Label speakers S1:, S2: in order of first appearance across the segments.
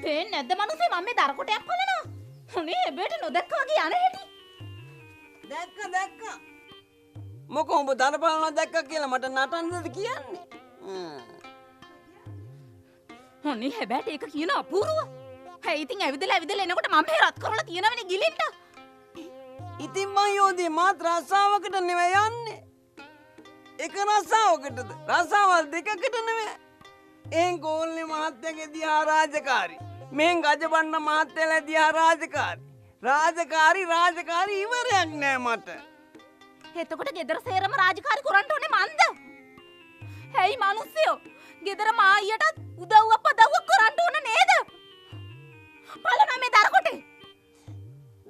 S1: පේන්නේ නැද්ද මනුස්සේ මම මේ දර කොටයක් පලනවා. උනේ හැබැයි නොදැක්කා වගේ යන හැටි.
S2: දැක්ක. මොකෝ උඹ දර බලනවා දැක්ක කියලා මට නටන්නද කියන්නේ?
S1: උනේ හැබැයි ඒක කියන අපූර්ව. හැයි ඉතින් ඇවිදලා එනකොට මම මේ රත් කරලා තියෙනවනේ ගිලින්න.
S2: ඉතින් මං යෝදී මාත් රස්සාවකට නෙවෙයි යන්නේ. එක රස්සාවකටද? රස්සාවල් දෙකකට නෙවෙයි. එහෙන් ගෝල්නේ මහත්තයාගේ දිහා රාජකාරී. මෙහෙන් ගජබන්න මහත්තයාලා දිහා රාජකාරී. රාජකාරී ඉවරයක් නෑ මට.
S1: එතකොට ගෙදර සේරම රාජකාරී කරන්න ඕනේ මන්ද? හැයි මිනිස්සුયો ගෙදර මායියටත් උදව්වක් පදව්වක් කරන්න ඕන නේද? බලන්න මේ දර කොටේ.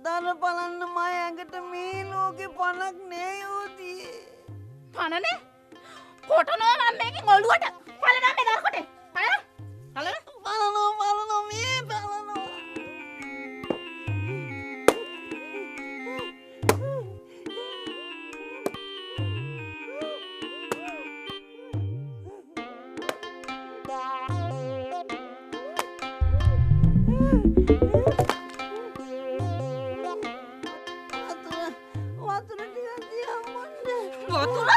S2: දර බලන්න මා ඇඟට මේ ලෝකේ පණක් නෑ යෝදී.
S1: පණනේ? කොටනවා මම මේකෙන් ඔළුවට. බලන්න මේ දර කොටේ. බලන්න.
S2: බලනවා මේ බලනවා.
S1: වතුර